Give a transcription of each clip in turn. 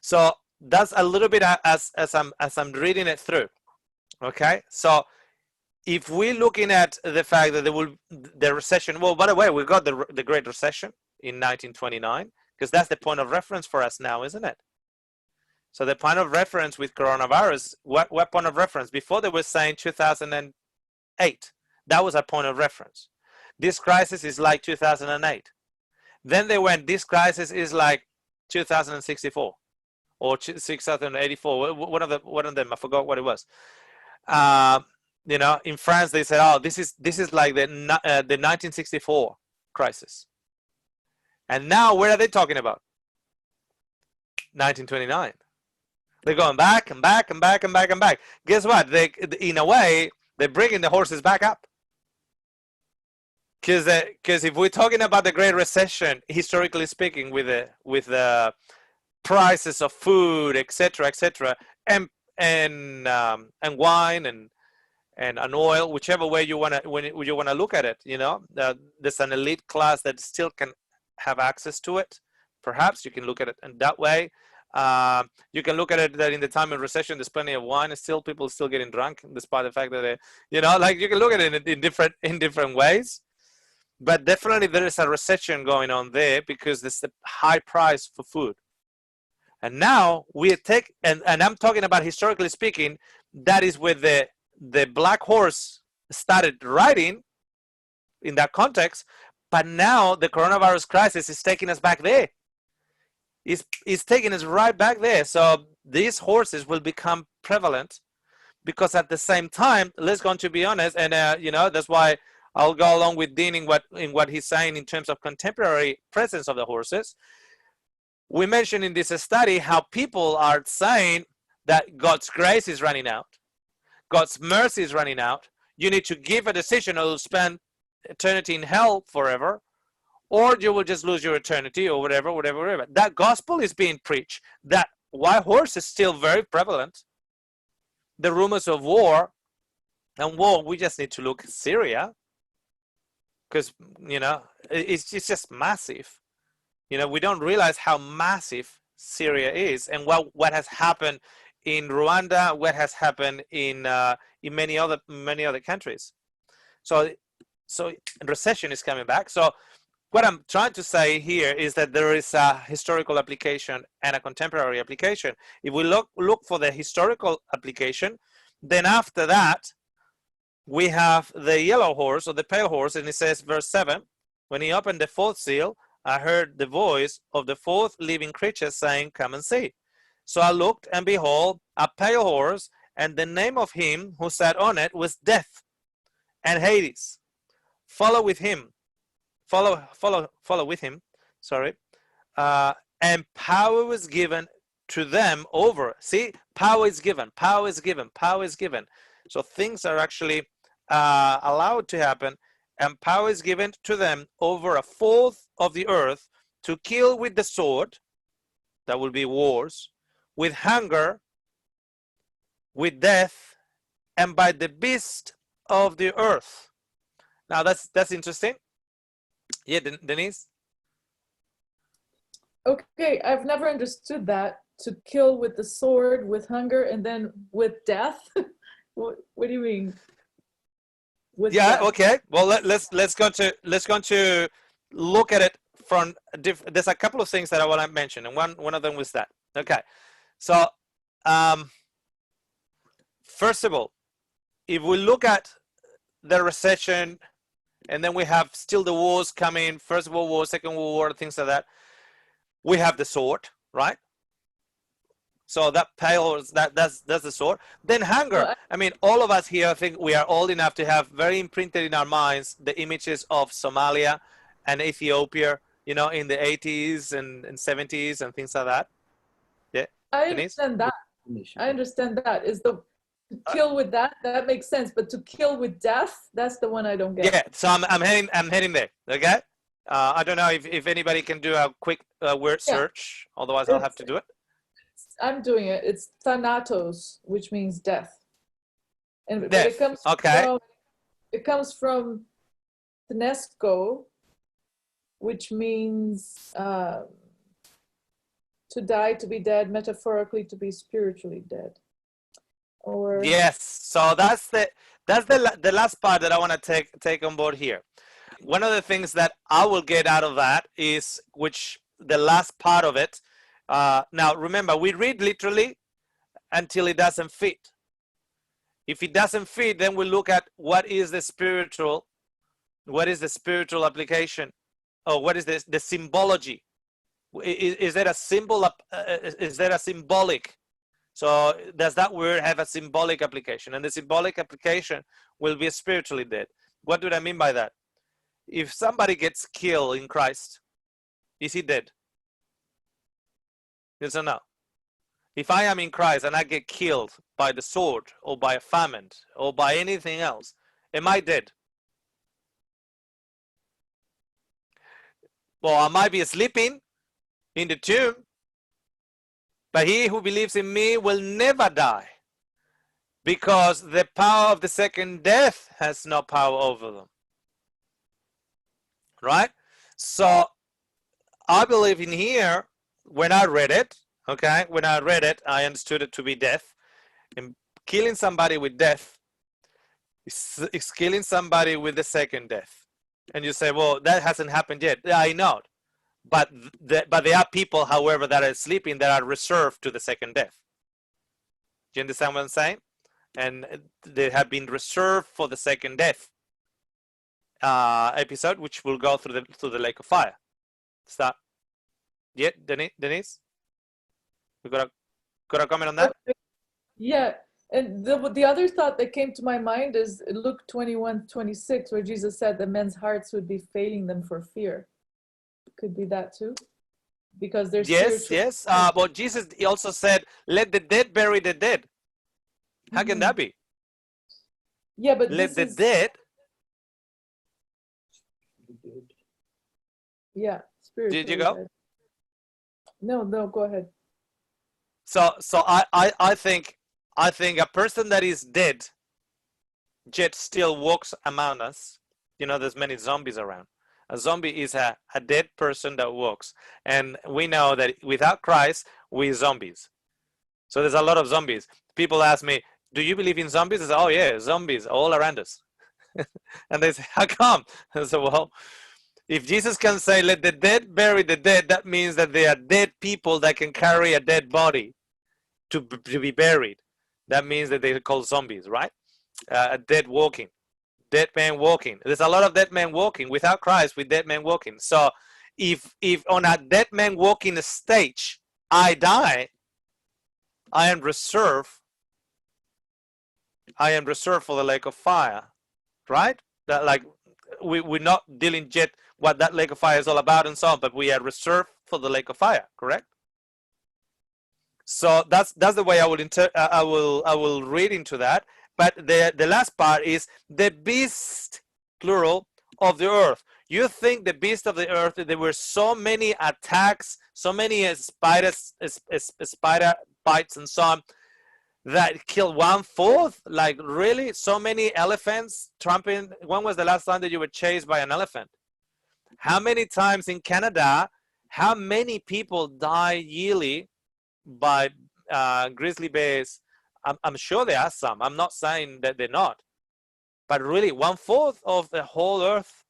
So that's a little bit as I'm reading it through. Okay, so if we're looking at the fact that the recession, well, by the way, we got the Great Recession in 1929, because that's the point of reference for us now, isn't it? So the point of reference with coronavirus, what point of reference? Before they were saying 2008, that was a point of reference. This crisis is like 2008. Then they went, this crisis is like 2064 or 6084. One of them, I forgot what it was. You know, in France they said, oh, this is like the 1964 crisis. And now where are they talking about? 1929. They're going back and back and back and back and back. Guess what? They, in a way, they're bringing the horses back up. Because if we're talking about the Great Recession, historically speaking, with the prices of food, etc., and wine and oil, whichever way you wanna look at it, you know, there's an elite class that still can have access to it. Perhaps you can look at it in that way. You can look at it that in the time of recession, there's plenty of wine, and still people still getting drunk, despite the fact that they, you know, like you can look at it in different ways. But definitely there is a recession going on there because there's a high price for food. And now and I'm talking about historically speaking, that is where the black horse started riding in that context. But now the coronavirus crisis is taking us back there. It's taking us right back there. So these horses will become prevalent because at the same time, let's go on to be honest, and you know, that's why I'll go along with Dean in what he's saying in terms of contemporary presence of the horses. We mentioned in this study how people are saying that God's grace is running out. God's mercy is running out. You need to give a decision or spend eternity in hell forever, or you will just lose your eternity or whatever. That gospel is being preached. That white horse is still very prevalent. The rumors of war, we just need to look at Syria, because, you know, it's just massive. You know, we don't realize how massive Syria is, and what has happened in Rwanda, what has happened in many other countries. So recession is coming back. So what I'm trying to say here is that there is a historical application and a contemporary application. If we look for the historical application, then after that we have the yellow horse or the pale horse, and it says, verse 7, when he opened the fourth seal, I heard the voice of the fourth living creature saying, come and see. So I looked, and behold, a pale horse, and the name of him who sat on it was Death, and Hades follow with him. Sorry. And power was given to them over. See, power is given. So things are actually allowed to happen, and power is given to them over a fourth of the earth to kill with the sword, that will be wars, with hunger, with death, and by the beast of the earth. Now that's interesting. Yeah, Denise? Okay, I've never understood that. To kill with the sword, with hunger, and then with death. What do you mean? With yeah, death? okay. Well, let's go to look at it from there's a couple of things that I want to mention, and one of them was that. Okay, so first of all, if we look at the recession, and then we have still the wars coming, First World War, Second World War, things like that. We have the sword, right? So that pale, that's the sword. Then hunger. I mean, all of us here, I think we are old enough to have very imprinted in our minds the images of Somalia and Ethiopia, you know, in the 80s and 70s and things like that. Yeah, I Denise? understand that. I understand that. Is the to kill with that makes sense, but to kill with death, that's the one I don't get. Yeah, so I'm heading there. Okay. I don't know if anybody can do a quick word search. Otherwise, I'll have to do it. I'm doing it. It's thanatos, which means death. And death. It comes it comes from thnesko, which means To die, to be dead, metaphorically to be spiritually dead. Or yes. So that's the last part that I want to take on board here. One of the things that I will get out of that is which the last part of it. Now remember, we read literally until it doesn't fit. If it doesn't fit, then we look at what is the spiritual application, or what is the symbology. Is there a symbol? Is there a symbolic? So does that word have a symbolic application? And the symbolic application will be spiritually dead. What do I mean by that? If somebody gets killed in Christ, is he dead? Yes or no? If I am in Christ and I get killed by the sword or by a famine or by anything else, am I dead? Well, I might be sleeping in the tomb, but he who believes in me will never die, because the power of the second death has no power over them. Right? So I believe in here, when I read it, okay, when I read it, I understood it to be death. And killing somebody with death is killing somebody with the second death. And you say, well, that hasn't happened yet. Yeah, I know. But there are people, however, that are sleeping that are reserved to the second death. Do you understand what I'm saying? And they have been reserved for the second death episode, which will go through the lake of fire. Start. Yeah, Denise? You got a comment on that? yeah, and the other thought that came to my mind is Luke 21:26, where Jesus said that men's hearts would be failing them for fear. Could be that too, because they're yes, spiritual. yes. But Jesus, he also said, "Let the dead bury the dead." How can that be? Yeah, but let the this is dead. yeah, spiritually. Did you go? Dead. No, go ahead. So I think a person that is dead yet still walks among us. You know, there's many zombies around. A zombie is a dead person that walks. And we know that without Christ, we're zombies. So there's a lot of zombies. People ask me, do you believe in zombies? I say, oh yeah, zombies all around us. And they say, how come? I say, well, if Jesus can say, let the dead bury the dead, that means that there are dead people that can carry a dead body to be buried. That means that they're called zombies, right? A dead walking. Dead man walking. There's a lot of dead men walking. Without Christ, with dead men walking. So if on a dead man walking stage I die, I am reserved for the lake of fire, right? That, like, we're not dealing yet what that lake of fire is all about and so on, but we are reserved for the lake of fire, correct? So that's the way I will read into that. But the last part is the beast, plural, of the earth. You think the beast of the earth, there were so many attacks, so many spider bites and so on, that killed 1/4? Like, really? So many elephants tramping? When was the last time that you were chased by an elephant? How many times in Canada, how many people die yearly by grizzly bears? I'm sure there are some. I'm not saying that they're not. But really, 1/4 of the whole earth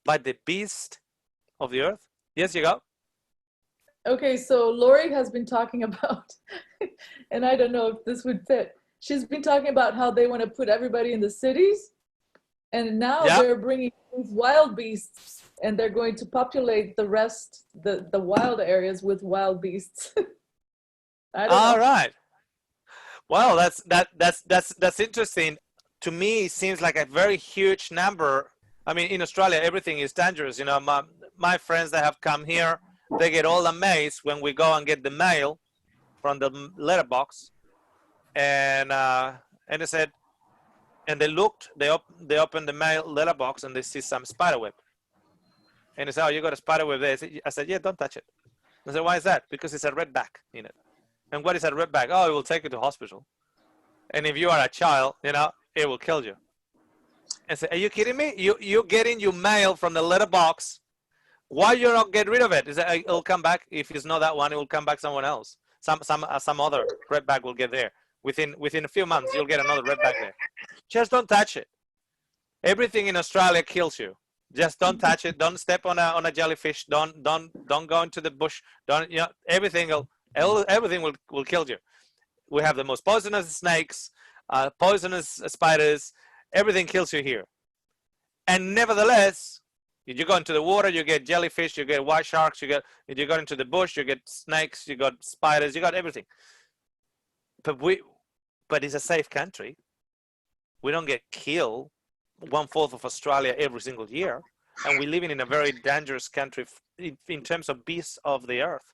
by the beast of the earth? Yes, you go. Okay, so Lori has been talking about, and I don't know if this would fit. She's been talking about how they want to put everybody in the cities, and now they're bringing these wild beasts, and they're going to populate the rest, the wild areas with wild beasts. I don't know. All right. Well, that's interesting. To me, it seems like a very huge number. I mean, in Australia, everything is dangerous. You know, my friends that have come here, they get all amazed when we go and get the mail from the letterbox, and they said, and they looked, they opened the mail letterbox and they see some spider web, and they said, oh, you got a spider web there? I said, yeah, don't touch it. I said, why is that? Because it's a redback in it. And what is a redback? Oh, it will take you to hospital. And if you are a child, you know, it will kill you. And say, are you kidding me? You're getting your mail from the letterbox Why you don't get rid of it? Is that it'll come back? If it's not that one, it will come back someone else. Some other redback will get there. Within a few months, you'll get another redback there. Just don't touch it. Everything in Australia kills you. Just don't touch it. Don't step on a jellyfish. Don't go into the bush. Don't, you know, everything will kill you. We have the most poisonous snakes, poisonous spiders. Everything kills you here. And nevertheless, you go into the water, you get jellyfish, you get white sharks, you go into the bush, you get snakes, you got spiders, you got everything. But it's a safe country. We don't get killed 1/4 of Australia every single year, and we're living in a very dangerous country in terms of beasts of the earth.